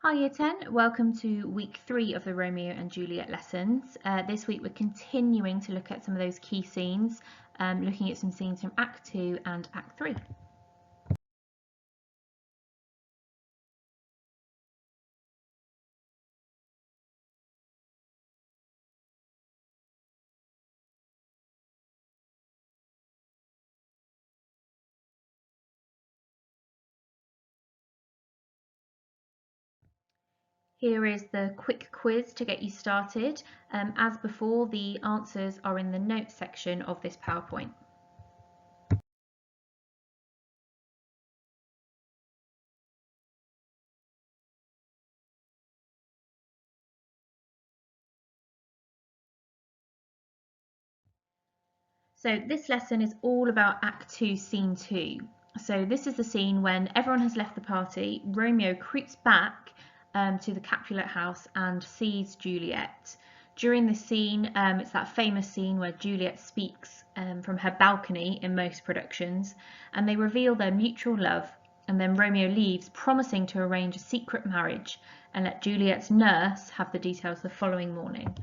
Hi Year 10, welcome to week 3 of the Romeo and Juliet lessons. This week we're continuing to look at some of those key scenes, looking at some scenes from Act 2 and Act 3. Here is the quick quiz to get you started. As before, the answers are in the notes section of this PowerPoint. So this lesson is all about Act 2, Scene 2. So this is the scene when everyone has left the party. Romeo creeps back to the Capulet house and sees Juliet. During this scene, it's that famous scene where Juliet speaks from her balcony in most productions, and they reveal their mutual love, and then Romeo leaves, promising to arrange a secret marriage and let Juliet's nurse have the details the following morning.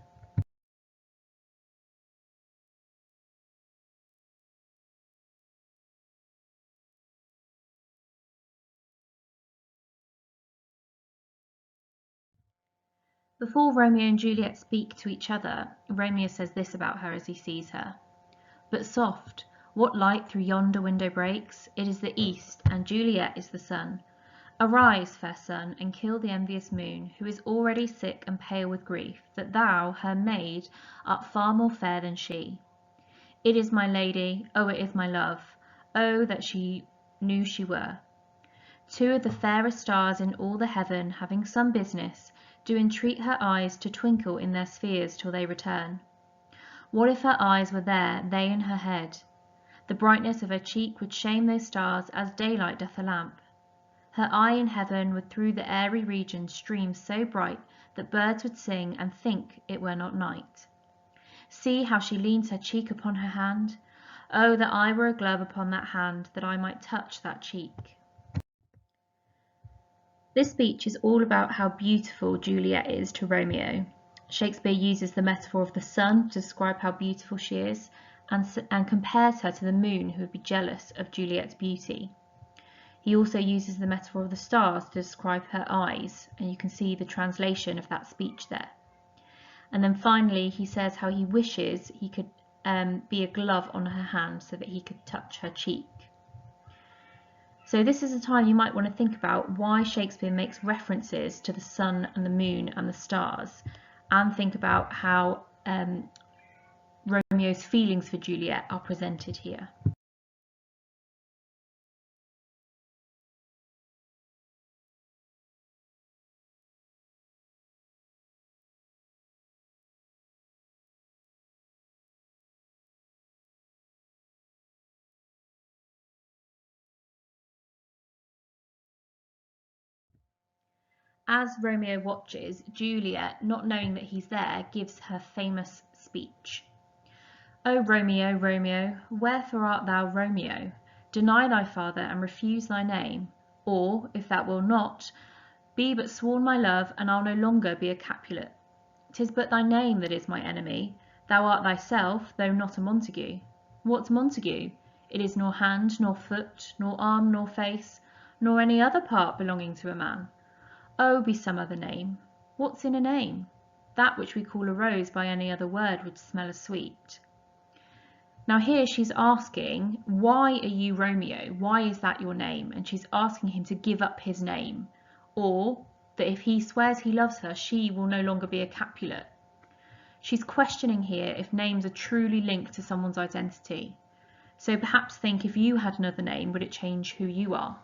Before Romeo and Juliet speak to each other, Romeo says this about her as he sees her. But soft, what light through yonder window breaks? It is the east, and Juliet is the sun. Arise, fair sun, and kill the envious moon, who is already sick and pale with grief, that thou, her maid, art far more fair than she. It is my lady, oh it is my love, oh that she knew she were. Two of the fairest stars in all the heaven, having some business, do entreat her eyes to twinkle in their spheres till they return. What if her eyes were there, they in her head? The brightness of her cheek would shame those stars as daylight doth a lamp. Her eye in heaven would through the airy region stream so bright that birds would sing and think it were not night. See how she leans her cheek upon her hand. Oh, that I were a glove upon that hand, that I might touch that cheek. This speech is all about how beautiful Juliet is to Romeo. Shakespeare uses the metaphor of the sun to describe how beautiful she is, and compares her to the moon, who would be jealous of Juliet's beauty. He also uses the metaphor of the stars to describe her eyes, and you can see the translation of that speech there. And then finally he says how he wishes he could be a glove on her hand so that he could touch her cheek. So this is a time you might want to think about why Shakespeare makes references to the sun and the moon and the stars, and think about how Romeo's feelings for Juliet are presented here. As Romeo watches, Juliet, not knowing that he's there, gives her famous speech. O Romeo, Romeo, wherefore art thou Romeo? Deny thy father and refuse thy name, or, if thou wilt not, be but sworn my love, and I'll no longer be a Capulet. 'Tis but thy name that is my enemy. Thou art thyself, though not a Montague. What's Montague? It is nor hand, nor foot, nor arm, nor face, nor any other part belonging to a man. Oh, be some other name. What's in a name? That which we call a rose by any other word would smell as sweet. Now here she's asking, why are you Romeo? Why is that your name? And she's asking him to give up his name, or that if he swears he loves her, she will no longer be a Capulet. She's questioning here if names are truly linked to someone's identity. So perhaps think, if you had another name, would it change who you are?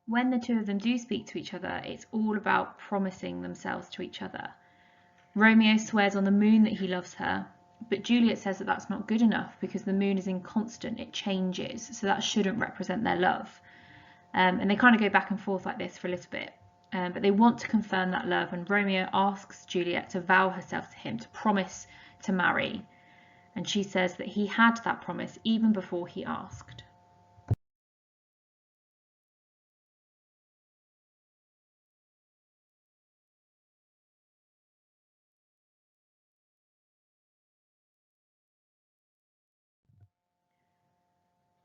when the two of them do speak to each other, it's all about promising themselves to each other. Romeo swears on the moon that he loves her, but Juliet says that that's not good enough because the moon is inconstant, it changes, so that shouldn't represent their love. And they kind of go back and forth like this for a little bit. But they want to confirm that love, and Romeo asks Juliet to vow herself to him, to promise to marry. And she says that he had that promise even before he asked.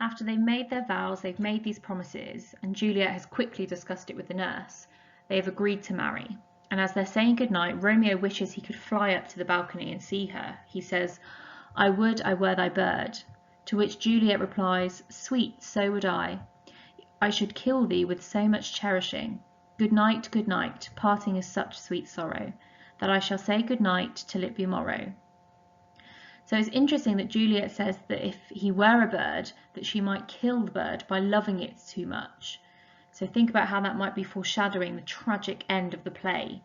After they've made their vows, they've made these promises, and Juliet has quickly discussed it with the nurse. They have agreed to marry. And as they're saying goodnight, Romeo wishes he could fly up to the balcony and see her. He says, "I would I were thy bird." To which Juliet replies, "Sweet, so would I. I should kill thee with so much cherishing. Good night, parting is such sweet sorrow, that I shall say good night till it be morrow." So it's interesting that Juliet says that if he were a bird, that she might kill the bird by loving it too much. So think about how that might be foreshadowing the tragic end of the play.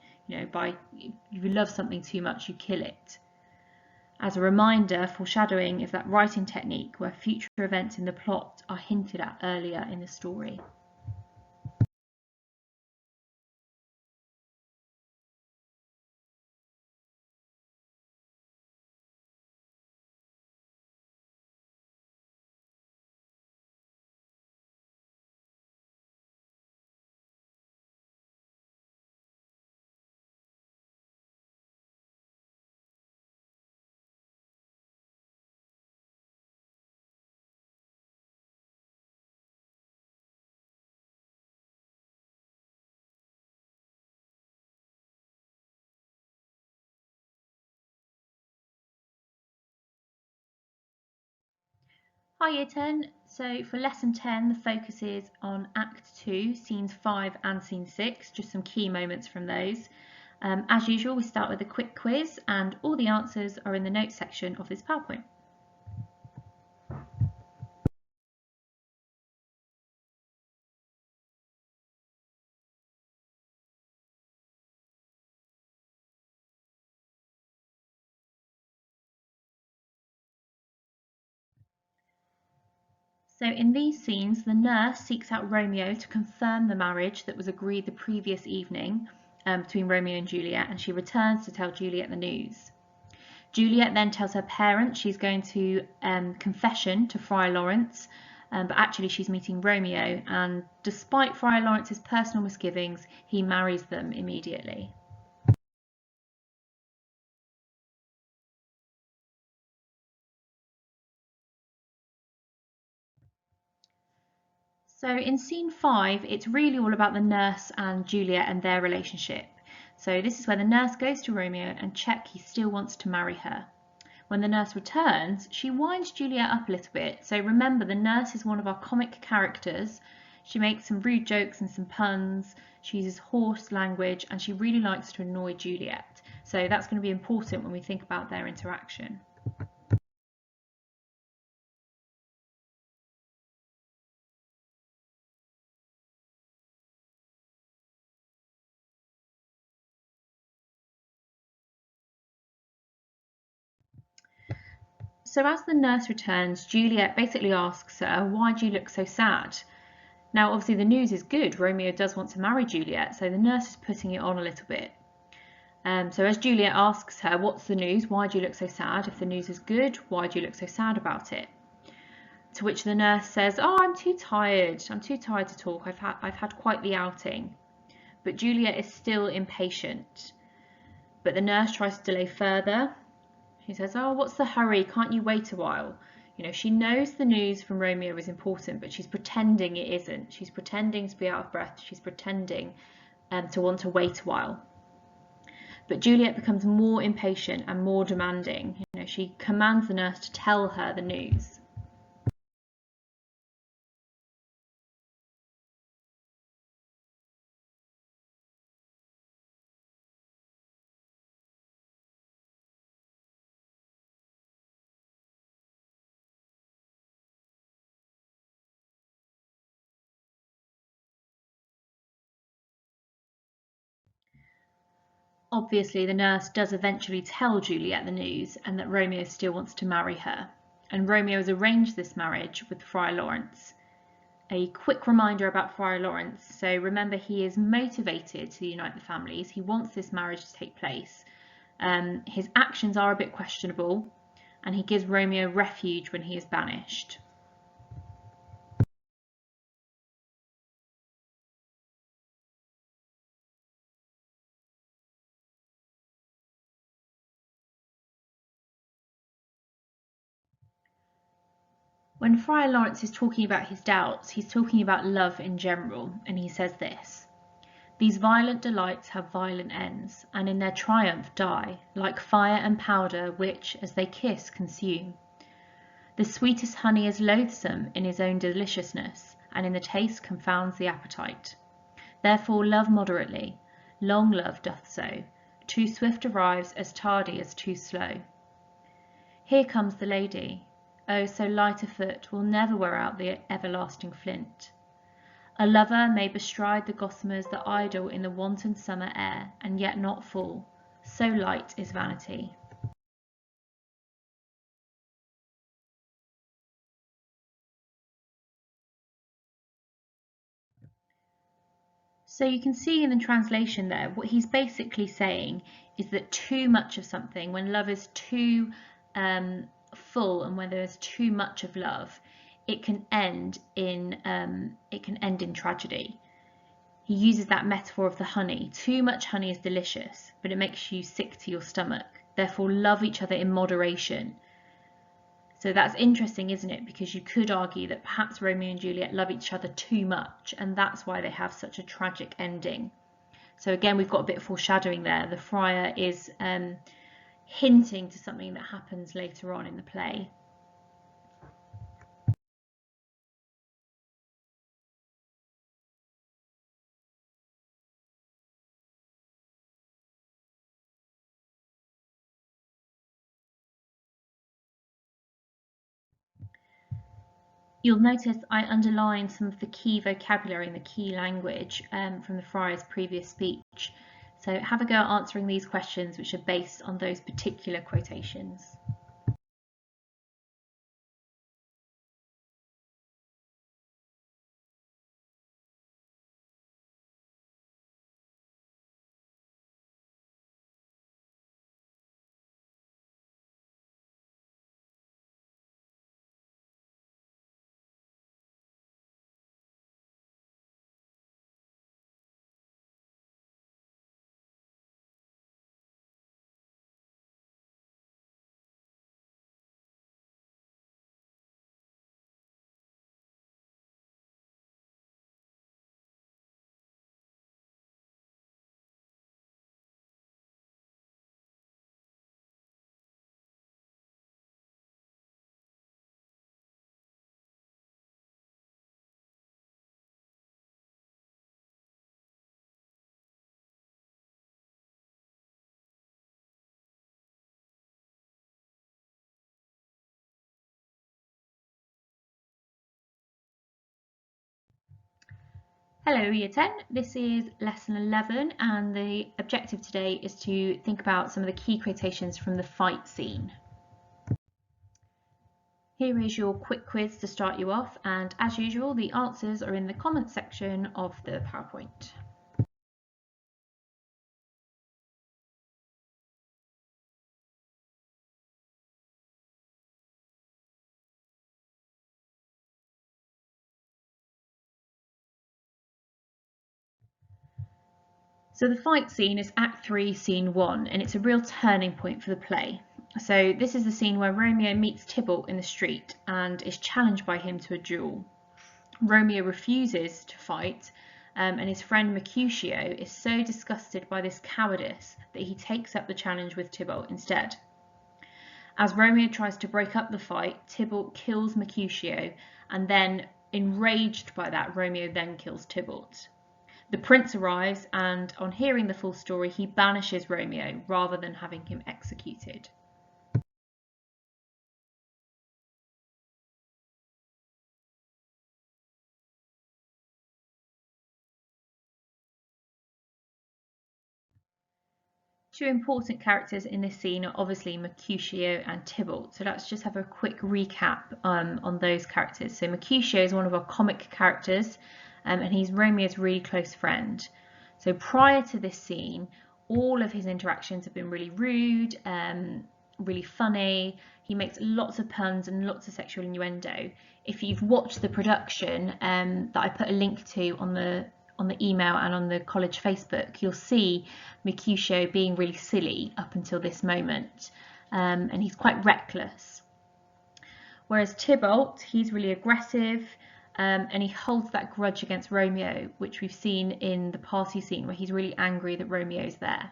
By if you love something too much, you kill it. As a reminder, foreshadowing is that writing technique where future events in the plot are hinted at earlier in the story. Hi Year 10, so for Lesson 10 the focus is on Act 2, Scenes 5 and Scene 6, just some key moments from those. As usual we start with a quick quiz and all the answers are in the notes section of this PowerPoint. So in these scenes, the nurse seeks out Romeo to confirm the marriage that was agreed the previous evening between Romeo and Juliet, and she returns to tell Juliet the news. Juliet then tells her parents she's going to confession to Friar Lawrence, but actually she's meeting Romeo, and despite Friar Lawrence's personal misgivings, he marries them immediately. So in scene 5, it's really all about the nurse and Juliet and their relationship. So this is where the nurse goes to Romeo and checks he still wants to marry her. When the nurse returns, she winds Juliet up a little bit. So remember, the nurse is one of our comic characters. She makes some rude jokes and some puns. She uses hoarse language and she really likes to annoy Juliet. So that's going to be important when we think about their interaction. So as the nurse returns, Juliet basically asks her, "Why do you look so sad?" Now obviously the news is good, Romeo does want to marry Juliet, so the nurse is putting it on a little bit. So as Juliet asks her, "What's the news? Why do you look so sad? If the news is good, why do you look so sad about it?" To which the nurse says, "Oh, I'm too tired. I'm too tired to talk. I've had quite the outing." But Juliet is still impatient. But the nurse tries to delay further. She says, "Oh, what's the hurry? Can't you wait a while?" She knows the news from Romeo is important, but she's pretending it isn't. She's pretending to be out of breath. She's pretending to want to wait a while. But Juliet becomes more impatient and more demanding. She commands the nurse to tell her the news. Obviously, the nurse does eventually tell Juliet the news and that Romeo still wants to marry her, and Romeo has arranged this marriage with Friar Lawrence. A quick reminder about Friar Lawrence. So remember, he is motivated to unite the families. He wants this marriage to take place. His actions are a bit questionable, and he gives Romeo refuge when he is banished. When Friar Lawrence is talking about his doubts, he's talking about love in general, and he says this: "These violent delights have violent ends, and in their triumph die, like fire and powder, which, as they kiss, consume. The sweetest honey is loathsome in his own deliciousness, and in the taste confounds the appetite. Therefore love moderately, long love doth so, too swift arrives as tardy as too slow. Here comes the lady, oh so light a foot will never wear out the everlasting flint. A lover may bestride the gossamers that idle in the wanton summer air, and yet not fall, so light is vanity." So you can see in the translation there, what he's basically saying is that too much of something, when love is too full and when there's too much of love, it can end in tragedy. He uses that metaphor of the honey. Too much honey is delicious, but it makes you sick to your stomach. Therefore, love each other in moderation. So that's interesting, isn't it? Because you could argue that perhaps Romeo and Juliet love each other too much, and that's why they have such a tragic ending. So again, we've got a bit of foreshadowing there. The friar is hinting to something that happens later on in the play. You'll notice I underlined some of the key vocabulary and the key language from the friar's previous speech. So have a go at answering these questions, which are based on those particular quotations. Hello Year 10, this is lesson 11 and the objective today is to think about some of the key quotations from the fight scene. Here is your quick quiz to start you off, and as usual the answers are in the comments section of the PowerPoint. So the fight scene is Act 3, Scene 1, and it's a real turning point for the play. So this is the scene where Romeo meets Tybalt in the street and is challenged by him to a duel. Romeo refuses to fight, and his friend Mercutio is so disgusted by this cowardice that he takes up the challenge with Tybalt instead. As Romeo tries to break up the fight, Tybalt kills Mercutio, and then, enraged by that, Romeo then kills Tybalt. The prince arrives, and on hearing the full story, he banishes Romeo rather than having him executed. Two important characters in this scene are obviously Mercutio and Tybalt. So let's just have a quick recap on those characters. So Mercutio is one of our comic characters, and he's Romeo's really close friend. So prior to this scene, all of his interactions have been really rude, really funny. He makes lots of puns and lots of sexual innuendo. If you've watched the production that I put a link to on the email and on the college Facebook, you'll see Mercutio being really silly up until this moment, and he's quite reckless. Whereas Tybalt, he's really aggressive, and he holds that grudge against Romeo, which we've seen in the party scene where he's really angry that Romeo's there.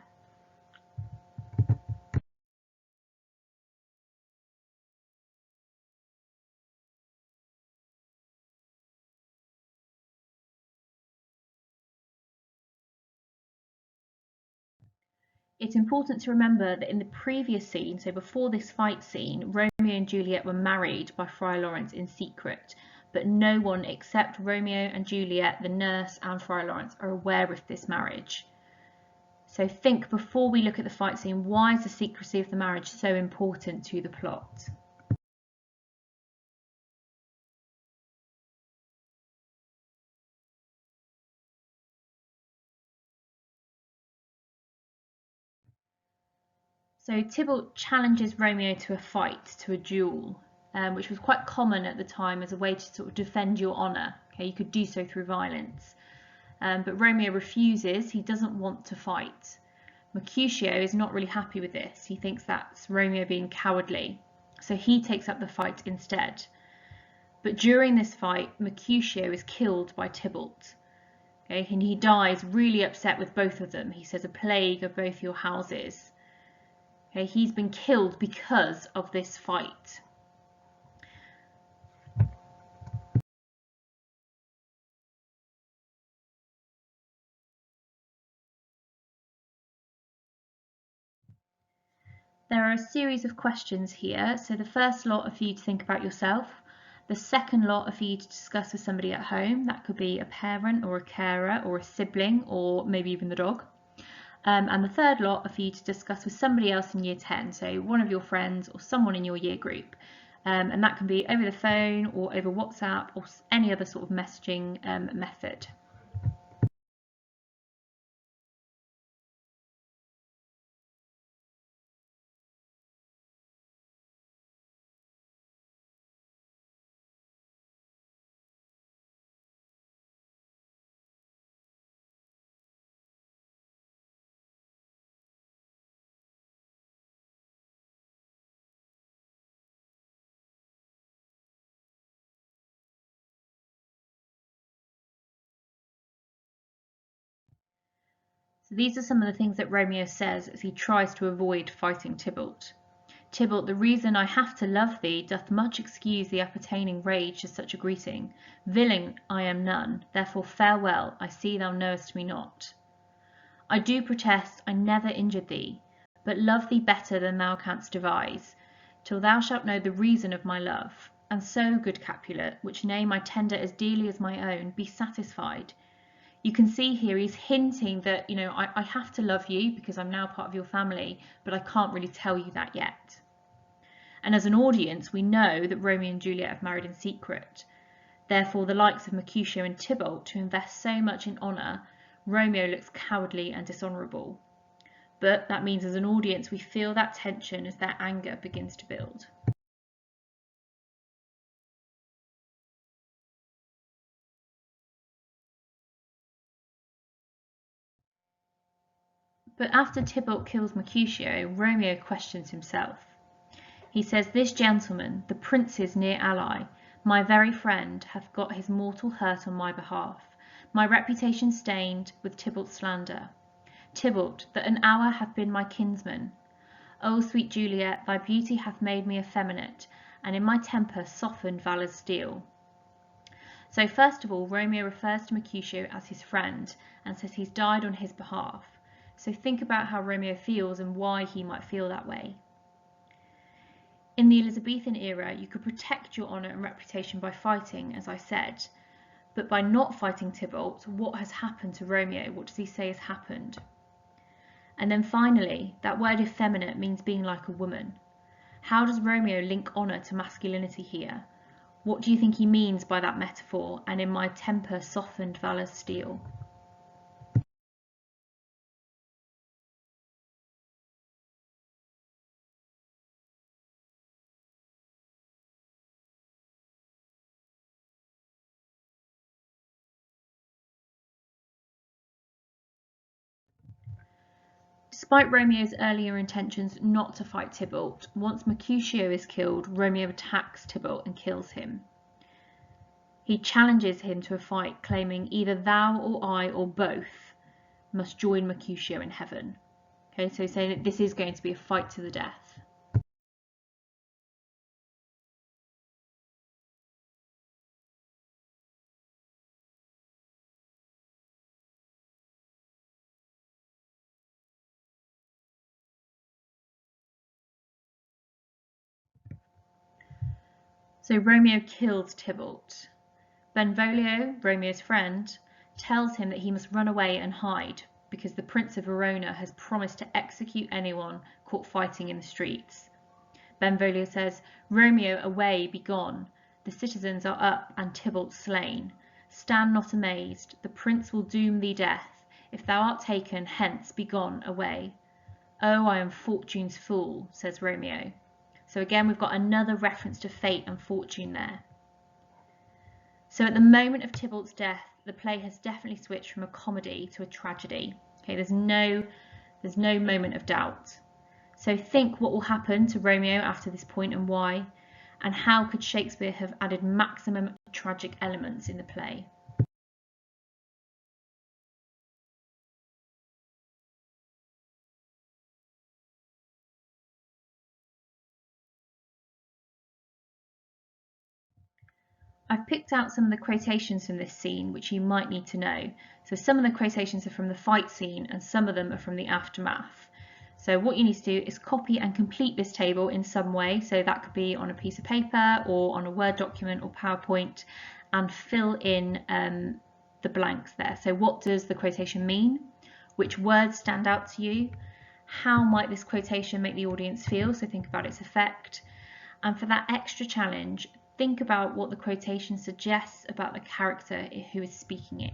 It's important to remember that in the previous scene, so before this fight scene, Romeo and Juliet were married by Friar Lawrence in secret, but no one except Romeo and Juliet, the nurse, and Friar Lawrence are aware of this marriage. So think, before we look at the fight scene, why is the secrecy of the marriage so important to the plot? So Tybalt challenges Romeo to a fight, to a duel, which was quite common at the time as a way to sort of defend your honour. Okay, you could do so through violence. But Romeo refuses, he doesn't want to fight. Mercutio is not really happy with this. He thinks that's Romeo being cowardly. So he takes up the fight instead. But during this fight, Mercutio is killed by Tybalt. Okay, and he dies really upset with both of them. He says, "A plague of both your houses." Okay, he's been killed because of this fight. There are a series of questions here. So the first lot are for you to think about yourself. The second lot are for you to discuss with somebody at home. That could be a parent or a carer or a sibling or maybe even the dog. And the third lot are for you to discuss with somebody else in year 10, so one of your friends or someone in your year group. And that can be over the phone or over WhatsApp or any other sort of messaging method. So these are some of the things that Romeo says as he tries to avoid fighting Tybalt. "Tybalt, the reason I have to love thee doth much excuse the appertaining rage to such a greeting. Villain I am none, therefore farewell, I see thou knowest me not. I do protest I never injured thee, but love thee better than thou canst devise, till thou shalt know the reason of my love. And so, good Capulet, which name I tender as dearly as my own, be satisfied." You can see here he's hinting that, I have to love you because I'm now part of your family, but I can't really tell you that yet. And as an audience, we know that Romeo and Juliet have married in secret. Therefore, the likes of Mercutio and Tybalt, who invest so much in honour, Romeo looks cowardly and dishonourable. But that means as an audience, we feel that tension as their anger begins to build. But after Tybalt kills Mercutio, Romeo questions himself. He says, "This gentleman, the prince's near ally, my very friend, hath got his mortal hurt on my behalf, my reputation stained with Tybalt's slander. Tybalt, that an hour hath been my kinsman. O sweet Juliet, thy beauty hath made me effeminate, and in my temper softened valour's steel." So first of all, Romeo refers to Mercutio as his friend and says he's died on his behalf. So think about how Romeo feels and why he might feel that way. In the Elizabethan era, you could protect your honour and reputation by fighting, as I said. But by not fighting Tybalt, what has happened to Romeo? What does he say has happened? And then finally, that word effeminate means being like a woman. How does Romeo link honour to masculinity here? What do you think he means by that metaphor, and in my temper softened valour's steel? Despite Romeo's earlier intentions not to fight Tybalt, once Mercutio is killed, Romeo attacks Tybalt and kills him. He challenges him to a fight, claiming either thou or I or both must join Mercutio in heaven. Okay, so he's saying that this is going to be a fight to the death. So Romeo kills Tybalt. Benvolio, Romeo's friend, tells him that he must run away and hide because the Prince of Verona has promised to execute anyone caught fighting in the streets. Benvolio says, Romeo, away, be gone. The citizens are up and Tybalt slain. Stand not amazed, the prince will doom thee death. If thou art taken, hence, be gone, away. Oh, I am fortune's fool, says Romeo. So again, we've got another reference to fate and fortune there. So at the moment of Tybalt's death, the play has definitely switched from a comedy to a tragedy. Okay, there's no moment of doubt. So think what will happen to Romeo after this point and why, and how could Shakespeare have added maximum tragic elements in the play. I've picked out some of the quotations from this scene which you might need to know. So some of the quotations are from the fight scene and some of them are from the aftermath. So what you need to do is copy and complete this table in some way. So that could be on a piece of paper or on a Word document or PowerPoint, and fill in the blanks there. So what does the quotation mean? Which words stand out to you? How might this quotation make the audience feel? So think about its effect. And for that extra challenge, think about what the quotation suggests about the character who is speaking it.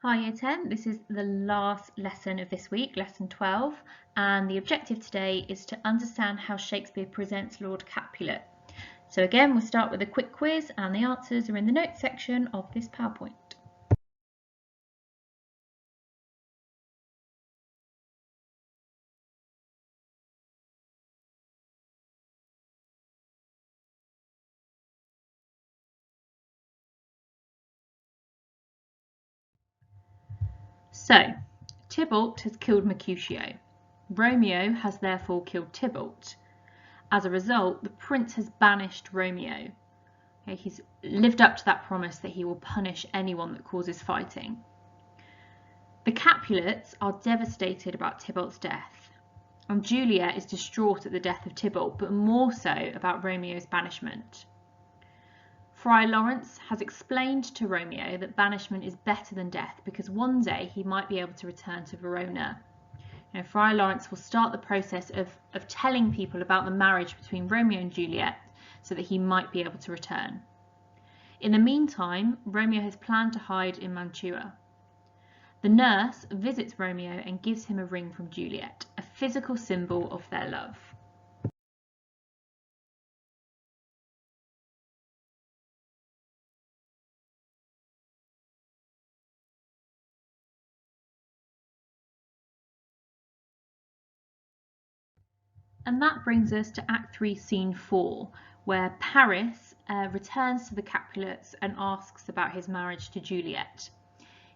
Hi Year 10, this is the last lesson of this week, lesson 12, and the objective today is to understand how Shakespeare presents Lord Capulet. So again, we'll start with a quick quiz and the answers are in the notes section of this PowerPoint. So, Tybalt has killed Mercutio. Romeo has therefore killed Tybalt. As a result, the prince has banished Romeo. Okay, he's lived up to that promise that he will punish anyone that causes fighting. The Capulets are devastated about Tybalt's death, and Juliet is distraught at the death of Tybalt, but more so about Romeo's banishment. Friar Lawrence has explained to Romeo that banishment is better than death because one day he might be able to return to Verona. Now, Friar Lawrence will start the process of telling people about the marriage between Romeo and Juliet so that he might be able to return. In the meantime, Romeo has planned to hide in Mantua. The nurse visits Romeo and gives him a ring from Juliet, a physical symbol of their love. And that brings us to Act 3, Scene 4, where Paris returns to the Capulets and asks about his marriage to Juliet.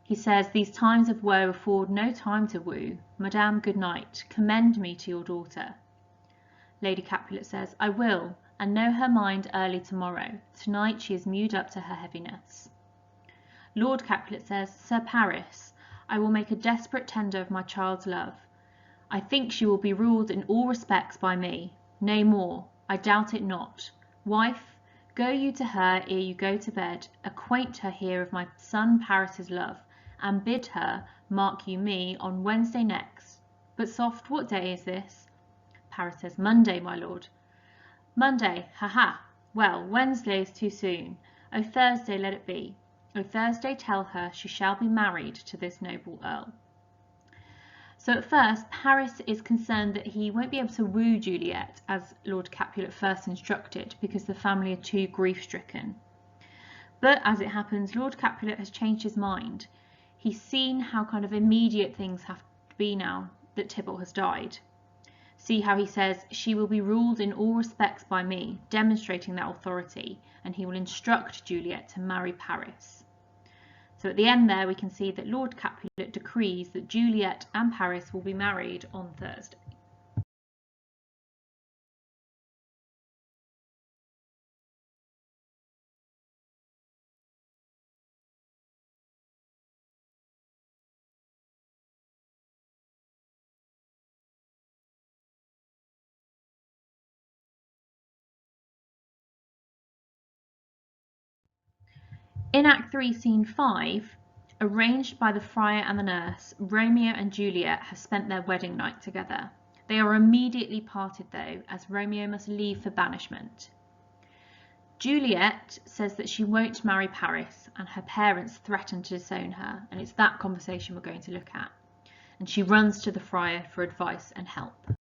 He says, "These times of woe afford no time to woo. Madame, good night. Commend me to your daughter." Lady Capulet says, "I will, and know her mind early tomorrow. Tonight she is mewed up to her heaviness." Lord Capulet says, "Sir Paris, I will make a desperate tender of my child's love. I think she will be ruled in all respects by me. Nay more, I doubt it not. Wife, go you to her ere you go to bed, acquaint her here of my son Paris's love, and bid her, mark you me, on Wednesday next. But soft, what day is this?" Paris says, "Monday, my lord." "Monday, ha! Well, Wednesday is too soon. O Thursday let it be. O Thursday tell her she shall be married to this noble earl." So at first, Paris is concerned that he won't be able to woo Juliet as Lord Capulet first instructed, because the family are too grief-stricken. But as it happens, Lord Capulet has changed his mind. He's seen how kind of immediate things have to be now that Tybalt has died. See how he says, "She will be ruled in all respects by me," demonstrating that authority, and he will instruct Juliet to marry Paris. So at the end there, we can see that Lord Capulet decrees that Juliet and Paris will be married on Thursday. In Act 3, Scene 5, arranged by the friar and the nurse, Romeo and Juliet have spent their wedding night together. They are immediately parted though, as Romeo must leave for banishment. Juliet says that she won't marry Paris, and her parents threaten to disown her, and it's that conversation we're going to look at. And she runs to the friar for advice and help.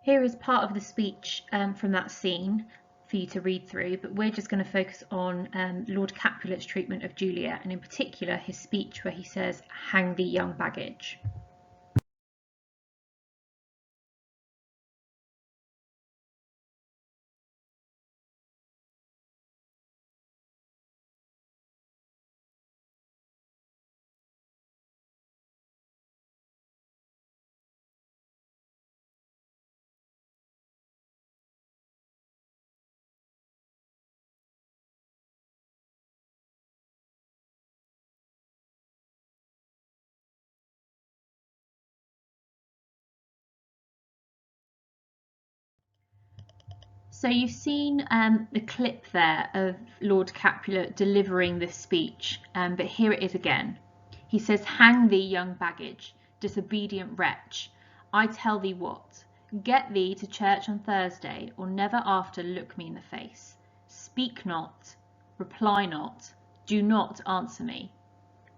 Here is part of the speech from that scene for you to read through, but we're just going to focus on Lord Capulet's treatment of Juliet, and in particular his speech where he says, "Hang thee, young baggage." So you've seen the clip there of Lord Capulet delivering this speech, but here it is again. He says, "Hang thee, young baggage, disobedient wretch. I tell thee what, get thee to church on Thursday, or never after look me in the face. Speak not, reply not, do not answer me.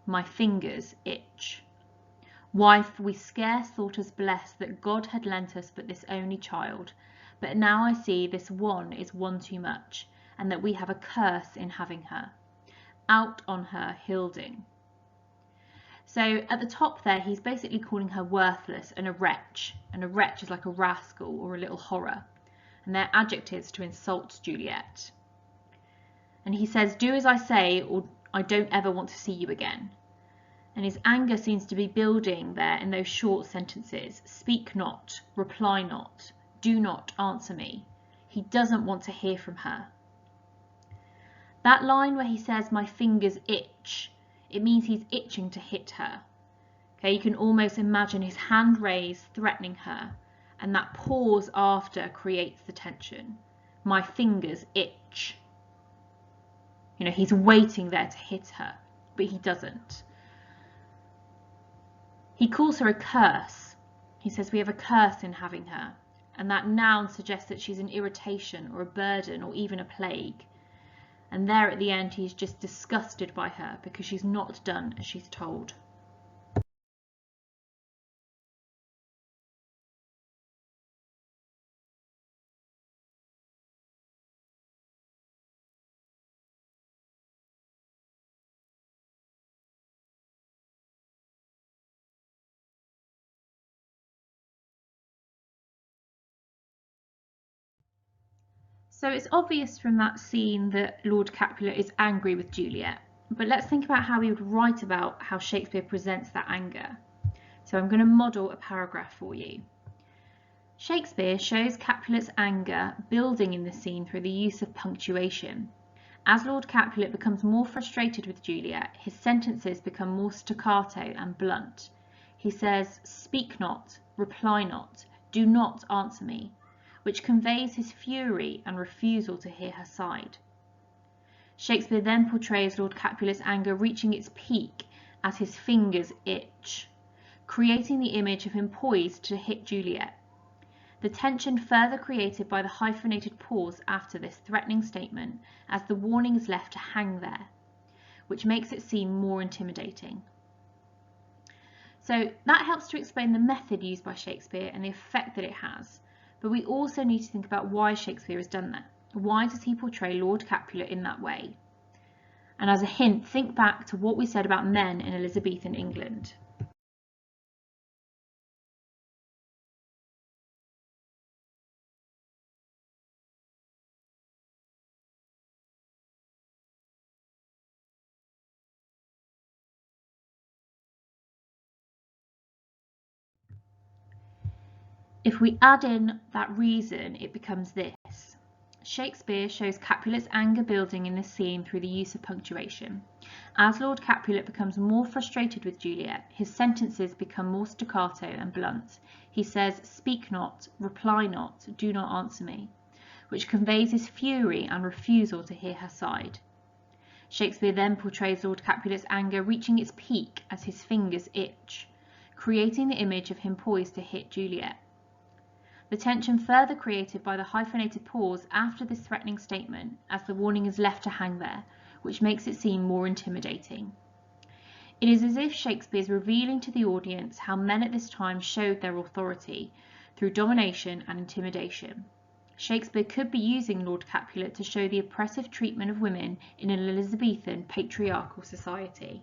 My fingers itch. Wife, we scarce thought us blessed that God had lent us but this only child. But now I see this one is one too much, and that we have a curse in having her. Out on her, Hilding." So at the top there, he's basically calling her worthless and a wretch is like a rascal or a little horror, and they're adjectives to insult Juliet. And he says, "Do as I say, or I don't ever want to see you again." And his anger seems to be building there in those short sentences. Speak not, reply not, do not answer me. He doesn't want to hear from her. That line where he says, "My fingers itch," it means he's itching to hit her. Okay, you can almost imagine his hand raised, threatening her, and that pause after creates the tension. My fingers itch. You know, he's waiting there to hit her, but he doesn't. He calls her a curse. He says we have a curse in having her. and that noun suggests that she's an irritation or a burden or even a plague. And there at the end, he's just disgusted by her because she's not done as she's told. So it's obvious from that scene that Lord Capulet is angry with Juliet, but let's think about how he would write about how Shakespeare presents that anger. So I'm going to model a paragraph for you. Shakespeare shows Capulet's anger building in the scene through the use of punctuation. As Lord Capulet becomes more frustrated with Juliet, his sentences become more staccato and blunt. He says, "Speak not, reply not, do not answer me," which conveys his fury and refusal to hear her side. Shakespeare then portrays Lord Capulet's anger reaching its peak as his fingers itch, creating the image of him poised to hit Juliet. The tension further created by the hyphenated pause after this threatening statement as the warning is left to hang there, which makes it seem more intimidating. So that helps to explain the method used by Shakespeare and the effect that it has. But we also need to think about why Shakespeare has done that. Why does he portray Lord Capulet in that way? And as a hint, think back to what we said about men in Elizabethan England. If we add in that reason, it becomes this. Shakespeare shows Capulet's anger building in this scene through the use of punctuation. As Lord Capulet becomes more frustrated with Juliet, his sentences become more staccato and blunt. He says, "Speak not, reply not, do not answer me," which conveys his fury and refusal to hear her side. Shakespeare then portrays Lord Capulet's anger reaching its peak as his fingers itch, creating the image of him poised to hit Juliet. The tension further created by the hyphenated pause after this threatening statement as the warning is left to hang there, which makes it seem more intimidating. It is as if Shakespeare is revealing to the audience how men at this time showed their authority through domination and intimidation. Shakespeare could be using Lord Capulet to show the oppressive treatment of women in an Elizabethan patriarchal society.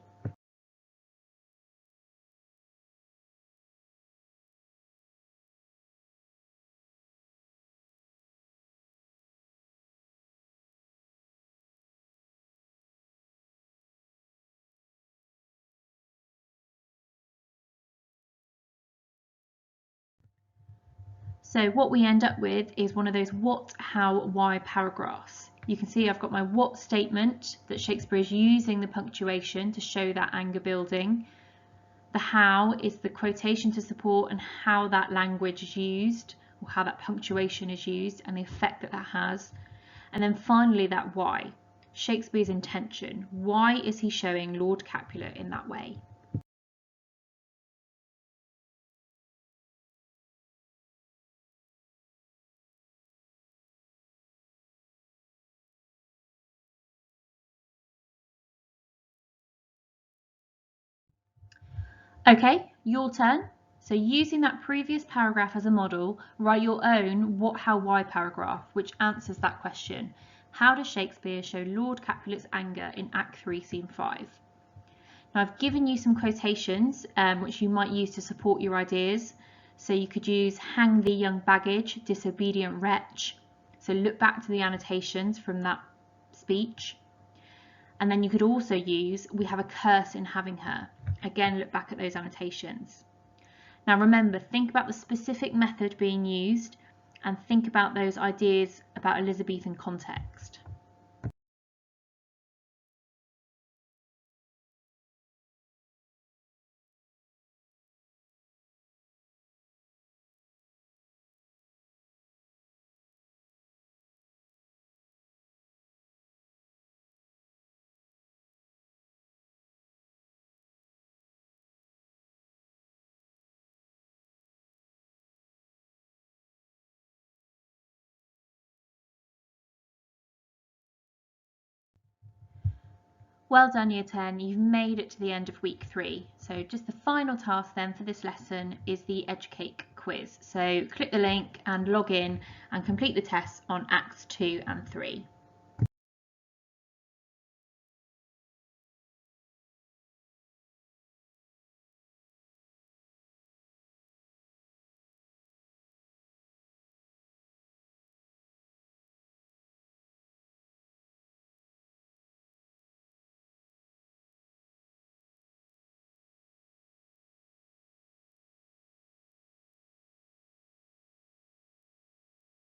So what we end up with is one of those what, how, why paragraphs. You can see I've got my what statement that Shakespeare is using the punctuation to show that anger building. The how is the quotation to support and how that language is used, or how that punctuation is used and the effect that that has. And then finally that why, Shakespeare's intention. Why is he showing Lord Capulet in that way? Okay, your turn. So using that previous paragraph as a model, write your own what, how, why paragraph, which answers that question. How does Shakespeare show Lord Capulet's anger in Act 3, Scene 5? Now I've given you some quotations which you might use to support your ideas. So you could use "hang thee young baggage, disobedient wretch." So look back to the annotations from that speech. And then you could also use "we have a curse in having her." Again, look back at those annotations. Now remember, think about the specific method being used and think about those ideas about Elizabethan context. Well done Year 10, you've made it to the end of week 3. So just the final task then for this lesson is the Educate quiz. So click the link and log in and complete the tests on Acts 2 and 3.